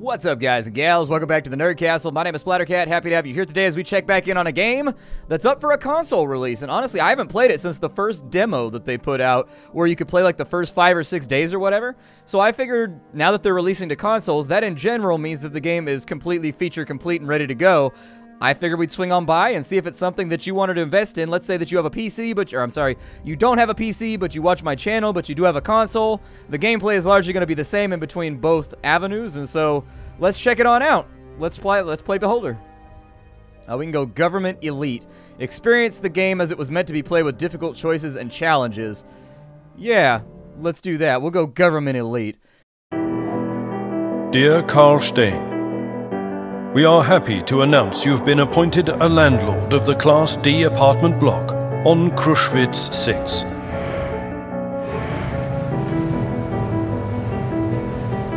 What's up, guys and gals? Welcome back to the Nerd Castle. My name is Splattercat. Happy to have you here today as we check back in on a game that's up for a console release. And honestly, I haven't played it since the first demo that they put out, where you could play like the first 5 or 6 days or whatever. So I figured now that they're releasing to consoles, that in general means that the game is completely feature complete and ready to go. I figured we'd swing on by and see if it's something that you wanted to invest in. Let's say that you have a PC, you don't have a PC, but you watch my channel, but you do have a console. The gameplay is largely going to be the same in between both avenues, and so let's check it on out. Let's play Beholder. We can go Government Elite. Experience the game as it was meant to be played with difficult choices and challenges. Yeah, let's do that. We'll go Government Elite. Dear Carl Stain, we are happy to announce you've been appointed a landlord of the Class D apartment block on Kruszwitz 6.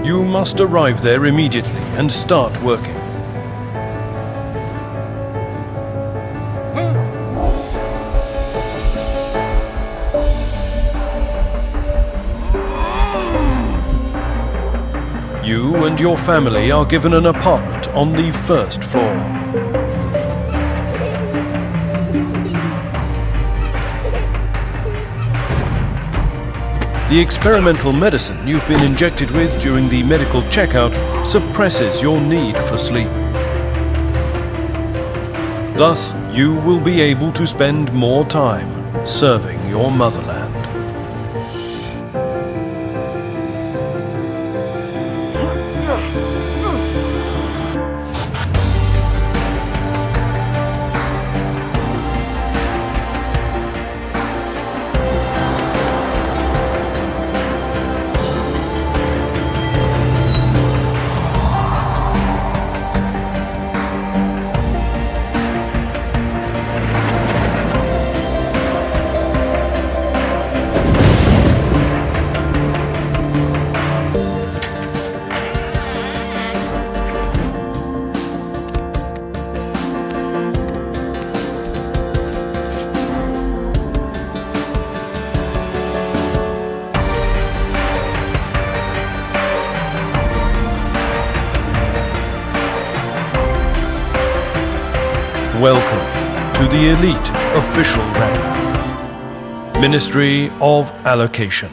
You must arrive there immediately and start working. You and your family are given an apartment on the first floor. The experimental medicine you've been injected with during the medical checkout suppresses your need for sleep. Thus, you will be able to spend more time serving your motherland. Welcome to the Elite Official Rank. Ministry of Allocation.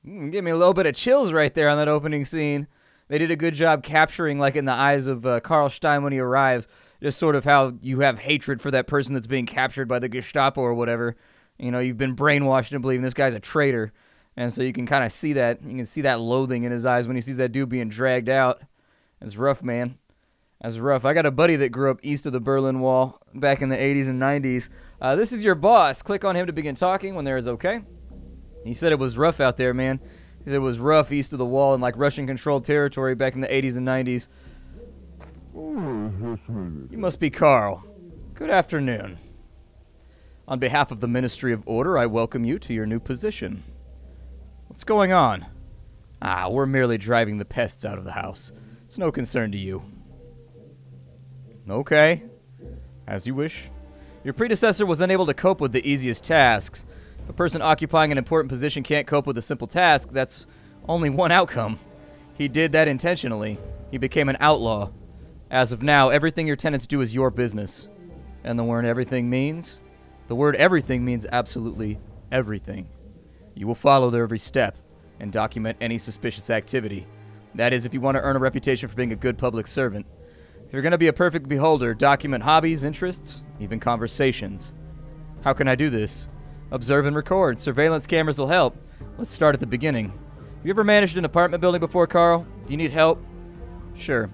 Give me a little bit of chills right there on that opening scene. They did a good job capturing, like in the eyes of Carl Stein when he arrives, just sort of how you have hatred for that person that's being captured by the Gestapo or whatever. You know, you've been brainwashed into believing this guy's a traitor. And so you can kind of see that. You can see that loathing in his eyes when he sees that dude being dragged out. It's rough, man. That's rough. I got a buddy that grew up east of the Berlin Wall back in the 80s and 90s. This is your boss. Click on him to begin talking when there is okay. He said it was rough out there, man. He said it was rough east of the wall in like Russian-controlled territory back in the 80s and 90s. You must be Carl. Good afternoon. On behalf of the Ministry of Order, I welcome you to your new position. What's going on? We're merely driving the pests out of the house. It's no concern to you. Okay. As you wish. Your predecessor was unable to cope with the easiest tasks. If a person occupying an important position can't cope with a simple task, that's only one outcome. He did that intentionally. He became an outlaw. As of now, everything your tenants do is your business. And the word everything means? The word everything means absolutely everything. You will follow their every step and document any suspicious activity. That is, if you want to earn a reputation for being a good public servant. If you're going to be a perfect beholder, document hobbies, interests, even conversations. How can I do this? Observe and record. Surveillance cameras will help. Let's start at the beginning. Have you ever managed an apartment building before, Carl? Do you need help? Sure.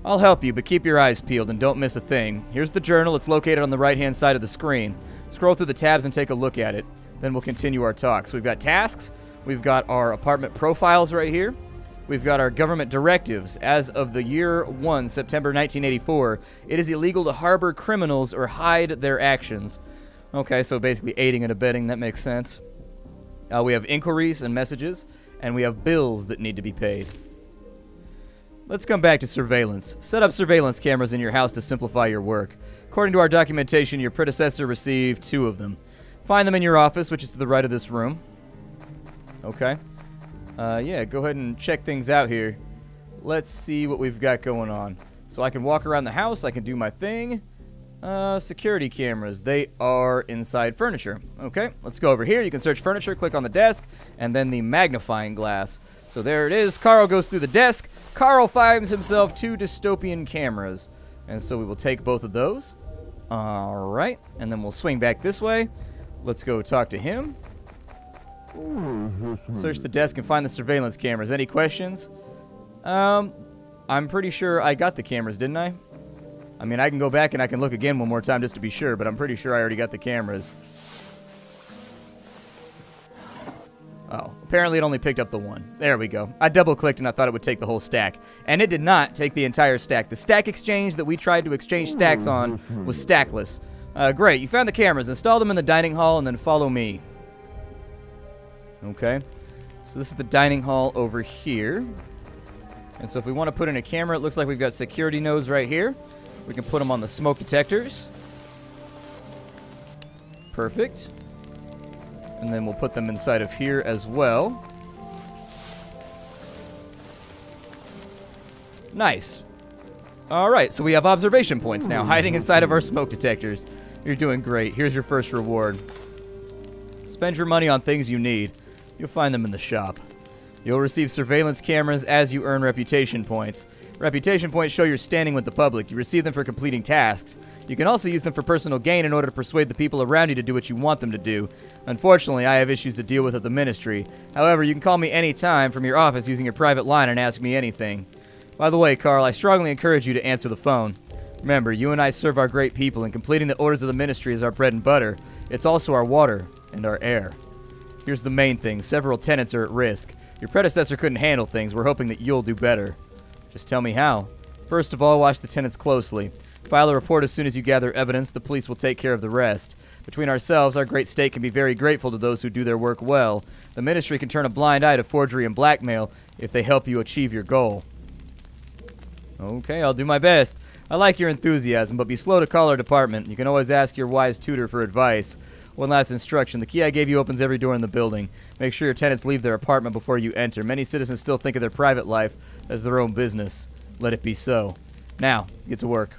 I'll help you, but keep your eyes peeled and don't miss a thing. Here's the journal. It's located on the right-hand side of the screen. Scroll through the tabs and take a look at it. Then we'll continue our talk. So we've got tasks. We've got our apartment profiles right here. We've got our government directives. As of the year 1, September 1984, it is illegal to harbor criminals or hide their actions. Okay, so basically aiding and abetting, that makes sense. We have inquiries and messages, and we have bills that need to be paid. Let's come back to surveillance. Set up surveillance cameras in your house to simplify your work. According to our documentation, your predecessor received 2 of them. Find them in your office, which is to the right of this room. Okay. Yeah, go ahead and check things out here. Let's see what we've got going on. So I can walk around the house, I can do my thing. Security cameras, they are inside furniture. Okay, let's go over here. You can search furniture, click on the desk, and then the magnifying glass. So there it is. Carl goes through the desk. Carl finds himself 2 dystopian cameras. And so we will take both of those. Alright, and then we'll swing back this way. Let's go talk to him. Search the desk and find the surveillance cameras. Any questions? I'm pretty sure I got the cameras, didn't I? I mean, I can go back and I can look again one more time just to be sure, but I'm pretty sure I already got the cameras. Oh, apparently it only picked up the one. There we go. I double-clicked and I thought it would take the whole stack. And it did not take the entire stack. The stack exchange that we tried to exchange stacks on was stackless. Great, you found the cameras. Install them in the dining hall and then follow me. Okay. So this is the dining hall over here. And so if we want to put in a camera, it looks like we've got security nodes right here. We can put them on the smoke detectors. Perfect. And then we'll put them inside of here as well. Nice. Alright, so we have observation points now, hiding inside of our smoke detectors. You're doing great. Here's your first reward. Spend your money on things you need. You'll find them in the shop. You'll receive surveillance cameras as you earn reputation points. Reputation points show your standing with the public. You receive them for completing tasks. You can also use them for personal gain in order to persuade the people around you to do what you want them to do. Unfortunately, I have issues to deal with at the ministry. However, you can call me anytime from your office using your private line and ask me anything. By the way, Carl, I strongly encourage you to answer the phone. Remember, you and I serve our great people, and completing the orders of the ministry is our bread and butter. It's also our water and our air. Here's the main thing. Several tenants are at risk. Your predecessor couldn't handle things. We're hoping that you'll do better. Just tell me how. First of all, watch the tenants closely. File a report as soon as you gather evidence. The police will take care of the rest. Between ourselves, our great state can be very grateful to those who do their work well. The ministry can turn a blind eye to forgery and blackmail if they help you achieve your goal. Okay, I'll do my best. I like your enthusiasm, but be slow to call our department. You can always ask your wise tutor for advice. One last instruction. The key I gave you opens every door in the building. Make sure your tenants leave their apartment before you enter. Many citizens still think of their private life as their own business. Let it be so. Now, get to work.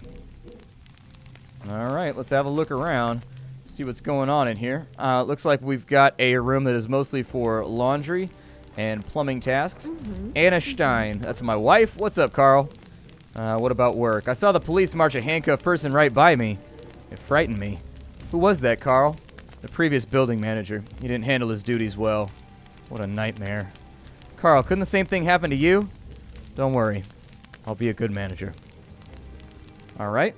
Alright, let's have a look around. See what's going on in here. Looks like we've got a room that is mostly for laundry and plumbing tasks. Anna Stein. That's my wife. What's up, Carl? What about work? I saw the police march a handcuffed person right by me. It frightened me. Who was that, Carl? The previous building manager. He didn't handle his duties well. What a nightmare. Carl, couldn't the same thing happen to you? Don't worry. I'll be a good manager. Alright.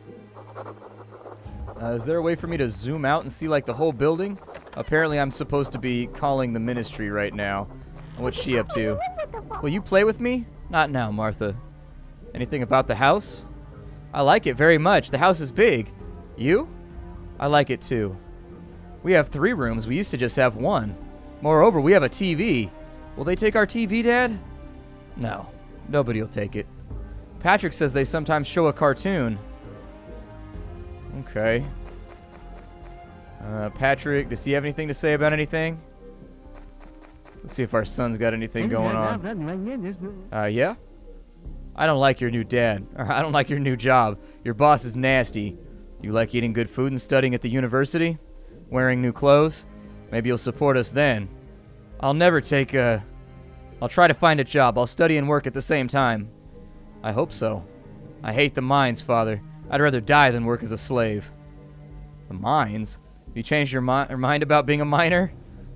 Is there a way for me to zoom out and see, like, the whole building? Apparently I'm supposed to be calling the ministry right now. What's she up to? Will you play with me? Not now, Martha. Anything about the house? I like it very much. The house is big. You? I like it too. We have 3 rooms. We used to just have 1. Moreover, we have a TV. Will they take our TV, Dad? No. Nobody will take it. Patrick says they sometimes show a cartoon. Okay. Patrick, does he have anything to say about anything? Let's see if our son's got anything going on. Yeah? I don't like your new dad. Or I don't like your new job. Your boss is nasty. You like eating good food and studying at the university? Wearing new clothes? Maybe you'll support us then. I'll never take a... I'll try to find a job. I'll study and work at the same time. I hope so. I hate the mines, Father. I'd rather die than work as a slave. The mines? You changed your mind about being a miner?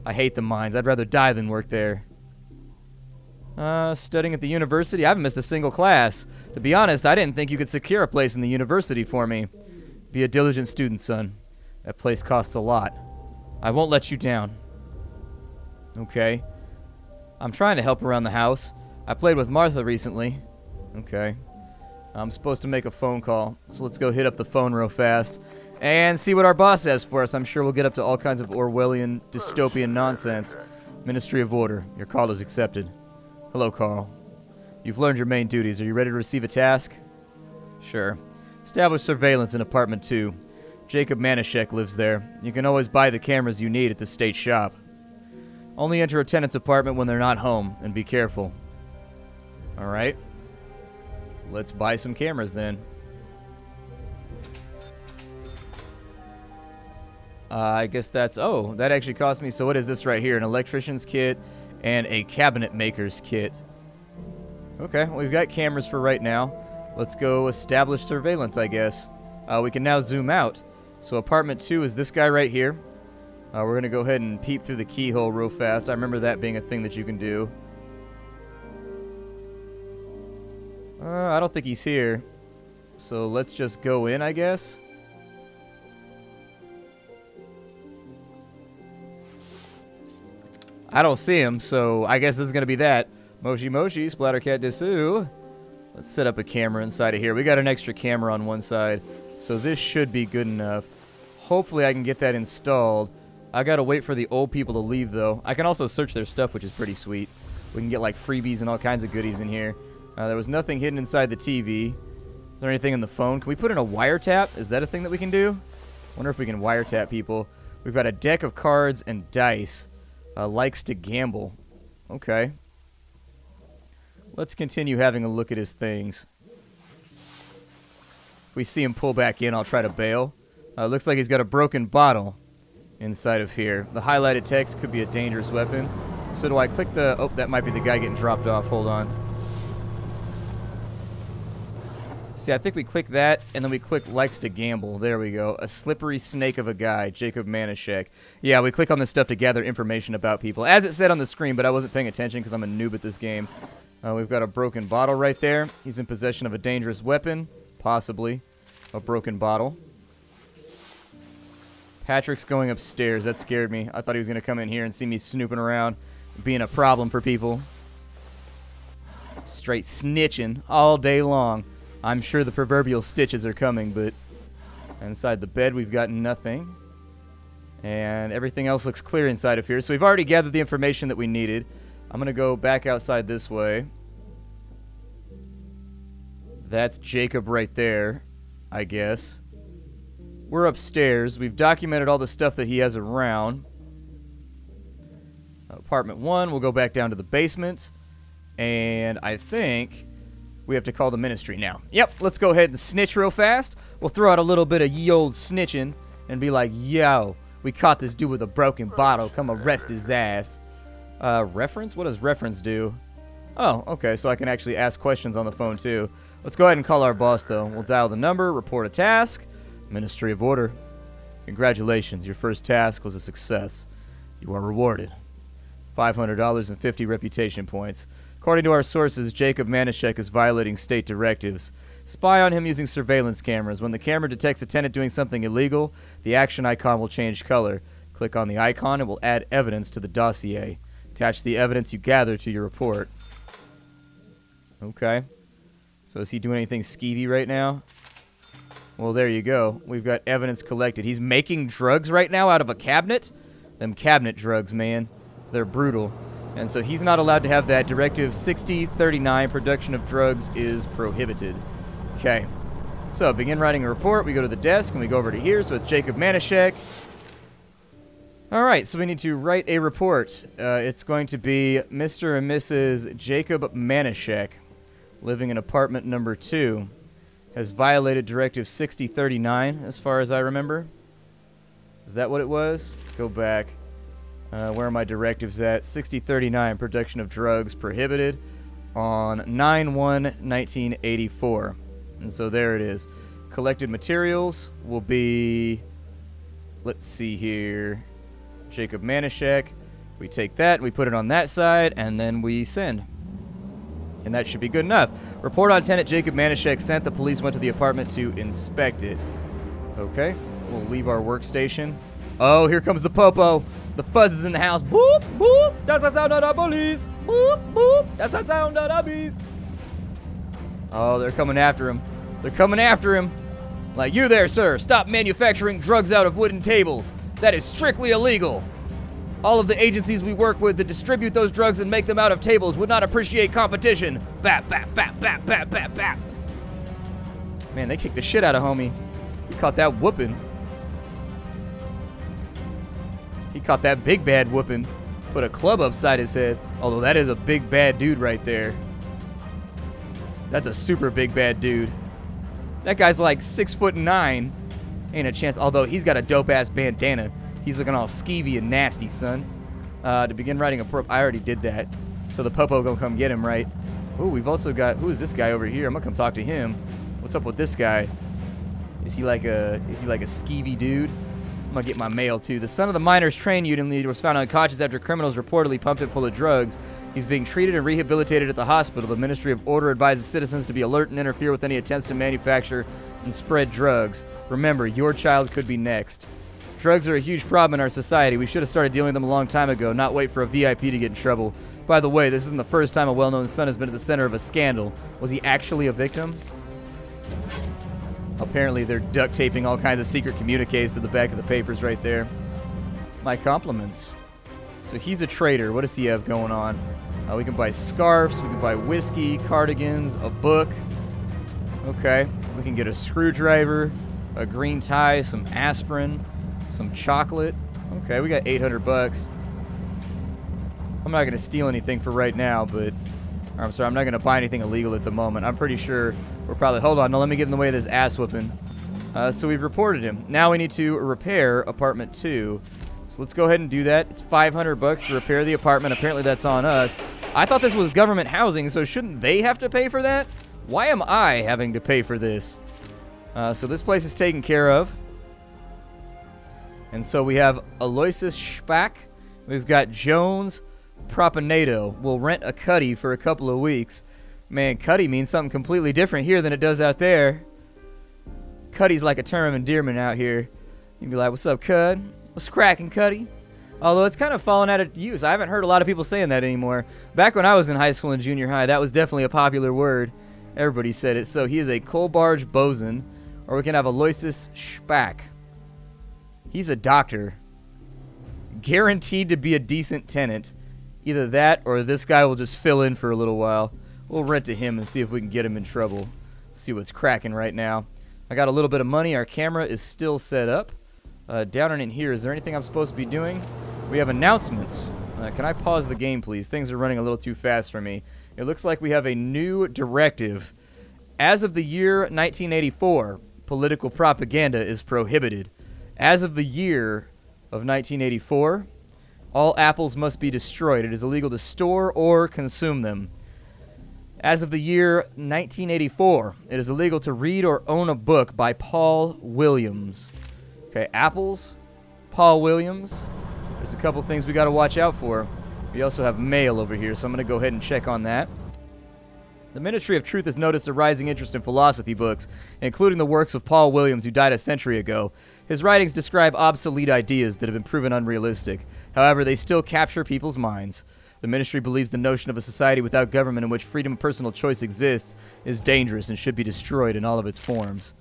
I hate the mines. I'd rather die than work there. Studying at the university? I haven't missed a single class. To be honest, I didn't think you could secure a place in the university for me. Be a diligent student, son. That place costs a lot. I won't let you down. Okay. I'm trying to help around the house. I played with Martha recently. Okay. I'm supposed to make a phone call, so let's go hit up the phone real fast and see what our boss has for us. I'm sure we'll get up to all kinds of Orwellian, dystopian nonsense. Ministry of Order. Your call is accepted. Hello, Carl. You've learned your main duties. Are you ready to receive a task? Sure. Establish surveillance in apartment 2. Jacob Manischek lives there. You can always buy the cameras you need at the state shop. Only enter a tenant's apartment when they're not home, and be careful. Alright. Let's buy some cameras then. I guess that's... Oh, that actually cost me... So what is this right here? An electrician's kit and a cabinet maker's kit. Okay, well, we've got cameras for right now. Let's go establish surveillance, I guess. We can now zoom out. So apartment 2 is this guy right here. We're going to go ahead and peep through the keyhole real fast. I remember that being a thing that you can do. I don't think he's here. So let's just go in, I guess. I don't see him, so I guess this is going to be that. Moshi Moshi, Splattercat Dessous. Let's set up a camera inside of here. We got an extra camera on one side, so this should be good enough. Hopefully I can get that installed. I got to wait for the old people to leave, though. I can also search their stuff, which is pretty sweet. We can get, like, freebies and all kinds of goodies in here. There was nothing hidden inside the TV. Is there anything in the phone? Can we put in a wiretap? Is that a thing that we can do? Wonder if we can wiretap people. We've got a deck of cards and dice. Likes to gamble. Okay. Let's continue having a look at his things. If we see him pull back in, I'll try to bail. Looks like he's got a broken bottle inside of here. The highlighted text could be a dangerous weapon. So do I click the... Oh, that might be the guy getting dropped off. Hold on. See, I think we click that, and then we click likes to gamble. There we go. A slippery snake of a guy, Jacob Manischek. Yeah, we click on this stuff to gather information about people, as it said on the screen, but I wasn't paying attention because I'm a noob at this game. We've got a broken bottle right there. He's in possession of a dangerous weapon, possibly a broken bottle. Patrick's going upstairs. That scared me. I thought he was going to come in here and see me snooping around, being a problem for people. Straight snitching all day long. I'm sure the proverbial stitches are coming, but inside the bed we've got nothing. And everything else looks clear inside of here. So we've already gathered the information that we needed. I'm going to go back outside this way. That's Jacob right there, I guess. We're upstairs. We've documented all the stuff that he has around. Apartment 1, we'll go back down to the basement. And I think... we have to call the ministry now. Yep, let's go ahead and snitch real fast. We'll throw out a little bit of ye old snitching and be like, yo, we caught this dude with a broken bottle. Come arrest his ass. Reference? What does reference do? Oh, okay, so I can actually ask questions on the phone too. Let's go ahead and call our boss, though. We'll dial the number, report a task. Ministry of Order. Congratulations, your first task was a success. You are rewarded. $500 and 50 reputation points. According to our sources, Jacob Manischek is violating state directives. Spy on him using surveillance cameras. When the camera detects a tenant doing something illegal, the action icon will change color. Click on the icon, it will add evidence to the dossier. Attach the evidence you gather to your report. Okay. So is he doing anything skeevy right now? Well, there you go. We've got evidence collected. He's making drugs right now out of a cabinet? Them cabinet drugs, man. They're brutal. And so he's not allowed to have that. Directive 6039, production of drugs is prohibited. Okay. So, begin writing a report. We go to the desk, and we go over to here. So, it's Jacob Manischek. Alright, so we need to write a report. It's going to be Mr. and Mrs. Jacob Manischek, living in apartment number 2. Has violated Directive 6039, as far as I remember. Is that what it was? Go back. Where are my directives at? 6039, production of drugs prohibited on 9/1/1984. And so there it is. Collected materials will be, let's see here, Jacob Manischek. We take that, we put it on that side, and then we send. And that should be good enough. Report on tenant Jacob Manischek sent. The police went to the apartment to inspect it. Okay, we'll leave our workstation. Oh, here comes the popo. The fuzz is in the house. Boop, boop. That's the sound of the police. Boop, boop. That's the sound of the beast. Oh, they're coming after him. They're coming after him. Like, you there, sir. Stop manufacturing drugs out of wooden tables. That is strictly illegal. All of the agencies we work with that distribute those drugs and make them out of tables would not appreciate competition. Bap, bap, bap, bap, bap, bap, bap. Man, they kicked the shit out of homie. He caught that whooping. He caught that big bad whooping. Put a club upside his head. Although that is a big bad dude right there. That's a super big bad dude. That guy's like 6'9". Ain't a chance. Although he's got a dope ass bandana. He's looking all skeevy and nasty, son. To begin writing a I already did that. So the popo gonna come get him, right? Oh, we've also got, who is this guy over here? I'm gonna come talk to him. What's up with this guy? Is he like a skeevy dude? I'm gonna get my mail too. The son of the miners' train union leader was found unconscious after criminals reportedly pumped him full of drugs. He's being treated and rehabilitated at the hospital. The Ministry of Order advises citizens to be alert and interfere with any attempts to manufacture and spread drugs. Remember, your child could be next. Drugs are a huge problem in our society. We should have started dealing with them a long time ago, not wait for a VIP to get in trouble. By the way, this isn't the first time a well-known son has been at the center of a scandal. Was he actually a victim? Apparently, they're duct taping all kinds of secret communiques to the back of the papers right there. My compliments. So he's a trader. What does he have going on? We can buy scarves. We can buy whiskey, cardigans, a book. Okay. We can get a screwdriver, a green tie, some aspirin, some chocolate. Okay, we got 800 bucks. I'm not going to steal anything for right now, but... I'm sorry, I'm not going to buy anything illegal at the moment. I'm pretty sure we're probably... Hold on, no, let me get in the way of this ass whooping. So we've reported him. Now we need to repair apartment 2. So let's go ahead and do that. It's 500 bucks to repair the apartment. Apparently that's on us. I thought this was government housing, so shouldn't they have to pay for that? Why am I having to pay for this? So this place is taken care of. And so we have Aloysius Spack. We've got Jones Propinato. We'll rent a cuddy for a couple of weeks. Man, cuddy means something completely different here than it does out there. Cuddy's like a term of endearment out here. You can be like, what's up, cud? What's cracking, cuddy? Although it's kind of fallen out of use. I haven't heard a lot of people saying that anymore. Back when I was in high school and junior high, that was definitely a popular word. Everybody said it. So he is a coal barge bosun. Or we can have Aloysius Spack. He's a doctor. Guaranteed to be a decent tenant. Either that or this guy will just fill in for a little while. We'll rent to him and see if we can get him in trouble. See what's cracking right now. I got a little bit of money. Our camera is still set up. Down in here, is there anything I'm supposed to be doing? We have announcements. Can I pause the game, please? Things are running a little too fast for me. It looks like we have a new directive. As of the year 1984, political propaganda is prohibited. As of the year of 1984, all apples must be destroyed. It is illegal to store or consume them. As of the year 1984, it is illegal to read or own a book by Paul Williams. Okay, apples, Paul Williams. There's a couple things we got to watch out for. We also have mail over here, so I'm going to go ahead and check on that. The Ministry of Truth has noticed a rising interest in philosophy books, including the works of Paul Williams, who died a century ago. His writings describe obsolete ideas that have been proven unrealistic. However, they still capture people's minds. The ministry believes the notion of a society without government in which freedom of personal choice exists is dangerous and should be destroyed in all of its forms.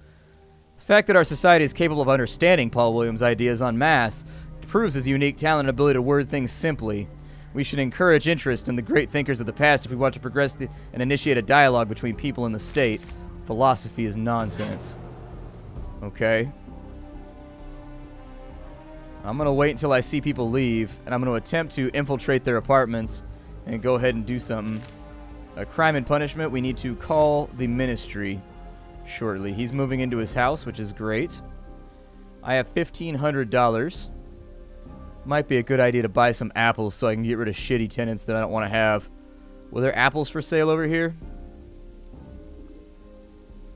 The fact that our society is capable of understanding Paul Williams' ideas en masse proves his unique talent and ability to word things simply. We should encourage interest in the great thinkers of the past if we want to progress and initiate a dialogue between people and the state. Philosophy is nonsense. Okay. I'm going to wait until I see people leave, and I'm going to attempt to infiltrate their apartments and go ahead and do something. A crime and punishment, we need to call the ministry shortly. He's moving into his house, which is great. I have $1,500. Might be a good idea to buy some apples so I can get rid of shitty tenants that I don't want to have. Were there apples for sale over here?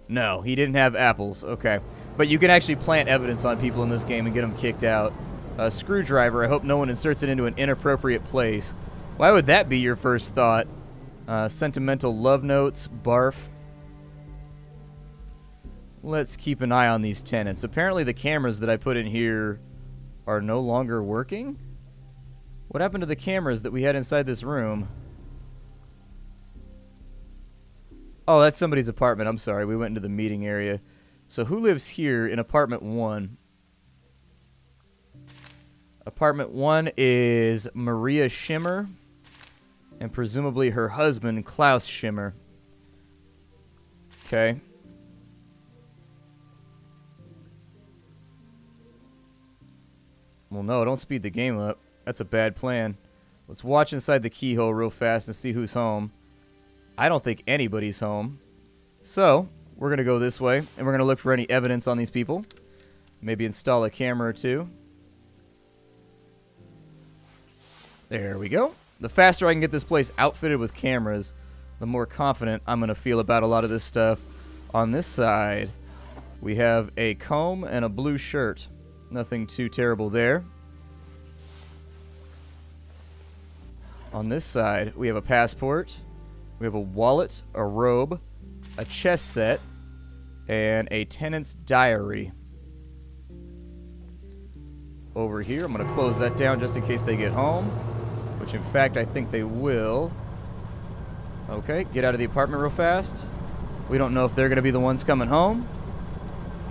No, he didn't have apples. Okay. But you can actually plant evidence on people in this game and get them kicked out. A screwdriver, I hope no one inserts it into an inappropriate place. Why would that be your first thought? Sentimental love notes, barf. Let's keep an eye on these tenants. Apparently the cameras that I put in here are no longer working? What happened to the cameras that we had inside this room? Oh, that's somebody's apartment. I'm sorry. We went into the meeting area. So who lives here in apartment 1? Apartment 1 is Maria Schimmer and presumably her husband, Klaus Schimmer. Okay. Well, no, don't speed the game up. That's a bad plan. Let's watch inside the keyhole real fast and see who's home. I don't think anybody's home. So, we're going to go this way, and we're going to look for any evidence on these people. Maybe install a camera or two. There we go. The faster I can get this place outfitted with cameras, the more confident I'm going to feel about a lot of this stuff. On this side, we have a comb and a blue shirt. Nothing too terrible there. On this side, we have a passport. We have a wallet, a robe, a chess set, and a tenant's diary. Over here, I'm going to close that down just in case they get home, which in fact I think they will. Okay, get out of the apartment real fast. We don't know if they're going to be the ones coming home.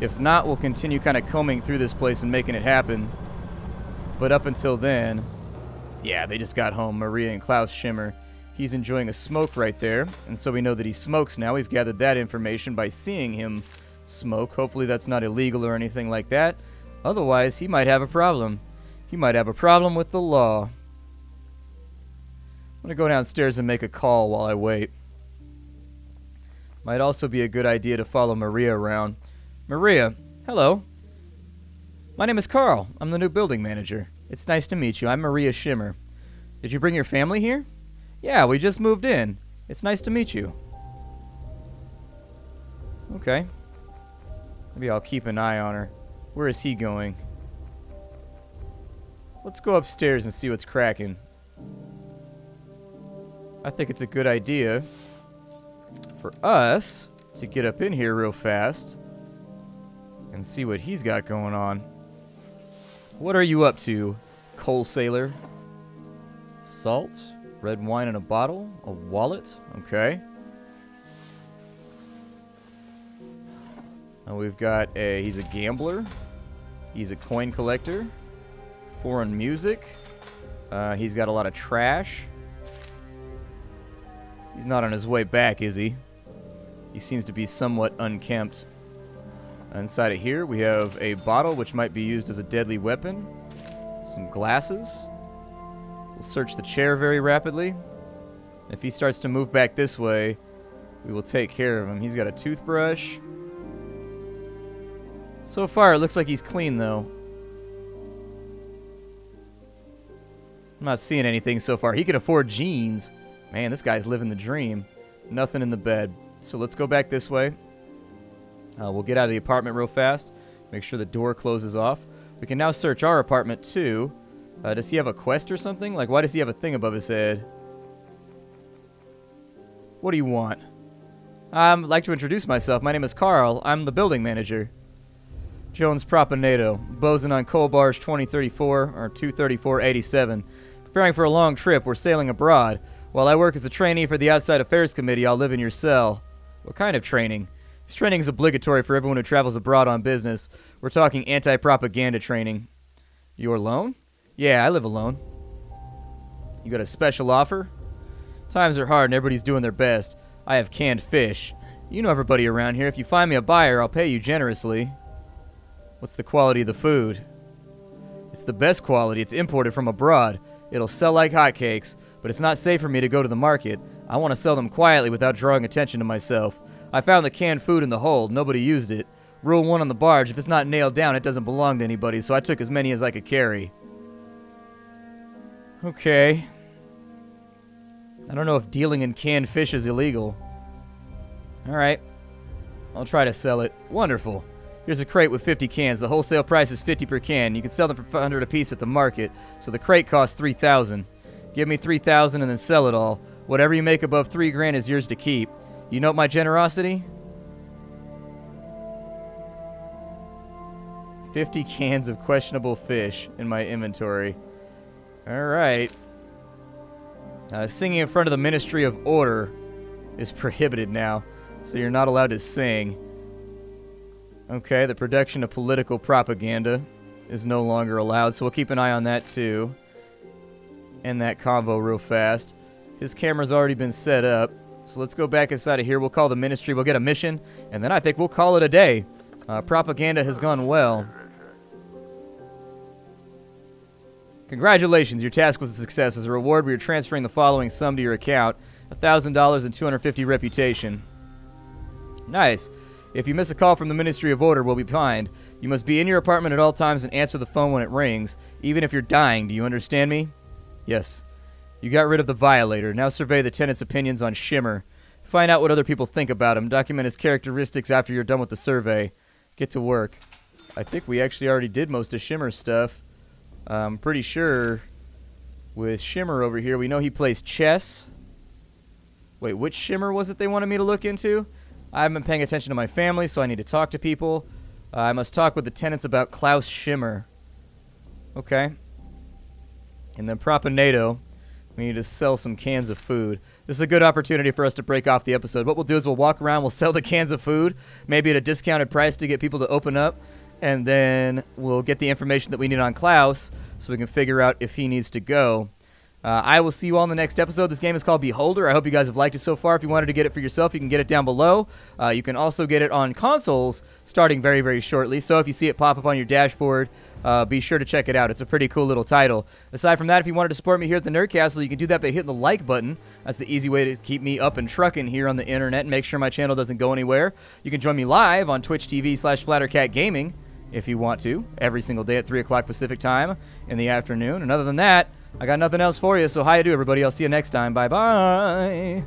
If not, we'll continue kind of combing through this place and making it happen. But up until then, yeah, they just got home, Maria and Klaus Schimmer. He's enjoying a smoke right there, and so we know that he smokes now. We've gathered that information by seeing him smoke. Hopefully that's not illegal or anything like that. Otherwise, he might have a problem. He might have a problem with the law. I'm going to go downstairs and make a call while I wait. Might also be a good idea to follow Maria around. Maria, hello. My name is Carl. I'm the new building manager. It's nice to meet you. I'm Maria Schimmer. Did you bring your family here? Yeah, we just moved in. It's nice to meet you. Okay. Maybe I'll keep an eye on her. Where is he going? Let's go upstairs and see what's cracking. I think it's a good idea for us to get up in here real fast and see what he's got going on. What are you up to, coal sailor? Salt, red wine in a bottle, a wallet, okay. Now we've got he's a gambler, he's a coin collector, foreign music, he's got a lot of trash. He's not on his way back, is he? He seems to be somewhat unkempt. Inside of here, we have a bottle which might be used as a deadly weapon. Some glasses. We'll search the chair very rapidly. If he starts to move back this way, we will take care of him. He's got a toothbrush. So far, it looks like he's clean, though. I'm not seeing anything so far. He can afford jeans. Man, this guy's living the dream. Nothing in the bed. So let's go back this way. We'll get out of the apartment real fast. Make sure the door closes off. We can now search our apartment, too. Does he have a quest or something? Like, why does he have a thing above his head? What do you want? I'd like to introduce myself. My name is Carl. I'm the building manager. Jones Propinato. Bosun on Coal Barge 2034, or 23487. Preparing for a long trip. We're sailing abroad. While I work as a trainee for the Outside Affairs Committee, I'll live in your cell. What kind of training? This training is obligatory for everyone who travels abroad on business. We're talking anti-propaganda training. You're alone? Yeah, I live alone. You got a special offer? Times are hard and everybody's doing their best. I have canned fish. You know everybody around here. If you find me a buyer, I'll pay you generously. What's the quality of the food? It's the best quality. It's imported from abroad. It'll sell like hotcakes, but it's not safe for me to go to the market. I want to sell them quietly without drawing attention to myself. I found the canned food in the hold. Nobody used it. Rule 1 on the barge, if it's not nailed down, it doesn't belong to anybody, so I took as many as I could carry. Okay. I don't know if dealing in canned fish is illegal. Alright. I'll try to sell it. Wonderful. Here's a crate with 50 cans. The wholesale price is $50 per can. You can sell them for $500 a piece at the market, so the crate costs $3,000. Give me $3,000 and then sell it all. Whatever you make above $3 grand is yours to keep. You note my generosity? 50 cans of questionable fish in my inventory. Alright. Singing in front of the Ministry of Order is prohibited now, so you're not allowed to sing. Okay, the production of political propaganda is no longer allowed, so we'll keep an eye on that too. End that convo real fast. His camera's already been set up, so let's go back inside of here. We'll call the ministry, we'll get a mission, and then I think we'll call it a day. Propaganda has gone well. Congratulations, your task was a success. As a reward, we are transferring the following sum to your account. $1,000 and 250 reputation. Nice. If you miss a call from the Ministry of Order, we'll be fined. You must be in your apartment at all times and answer the phone when it rings, even if you're dying. Do you understand me? Yes. You got rid of the Violator. Now survey the tenant's opinions on Shimmer. Find out what other people think about him. Document his characteristics after you're done with the survey. Get to work. I think we actually already did most of Shimmer's stuff. I'm pretty sure with Shimmer over here, we know he plays chess. Wait, which Shimmer was it they wanted me to look into? I haven't been paying attention to my family, so I need to talk to people. I must talk with the tenants about Klaus Shimmer. Okay. And then Propinato. We need to sell some cans of food. This is a good opportunity for us to break off the episode. What we'll do is we'll walk around, we'll sell the cans of food, maybe at a discounted price to get people to open up, and then we'll get the information that we need on Klaus so we can figure out if he needs to go. I will see you all in the next episode. This game is called Beholder. I hope you guys have liked it so far. If you wanted to get it for yourself, you can get it down below. You can also get it on consoles starting very, very shortly. So if you see it pop up on your dashboard, be sure to check it out. It's a pretty cool little title. Aside from that, if you wanted to support me here at the Nerd Castle, you can do that by hitting the like button. That's the easy way to keep me up and trucking here on the internet and make sure my channel doesn't go anywhere. You can join me live on Twitch TV/SplatterCatGaming if you want to, every single day at 3 o'clock Pacific time in the afternoon. And other than that, I got nothing else for you, so how you do, everybody. I'll see you next time. Bye-bye.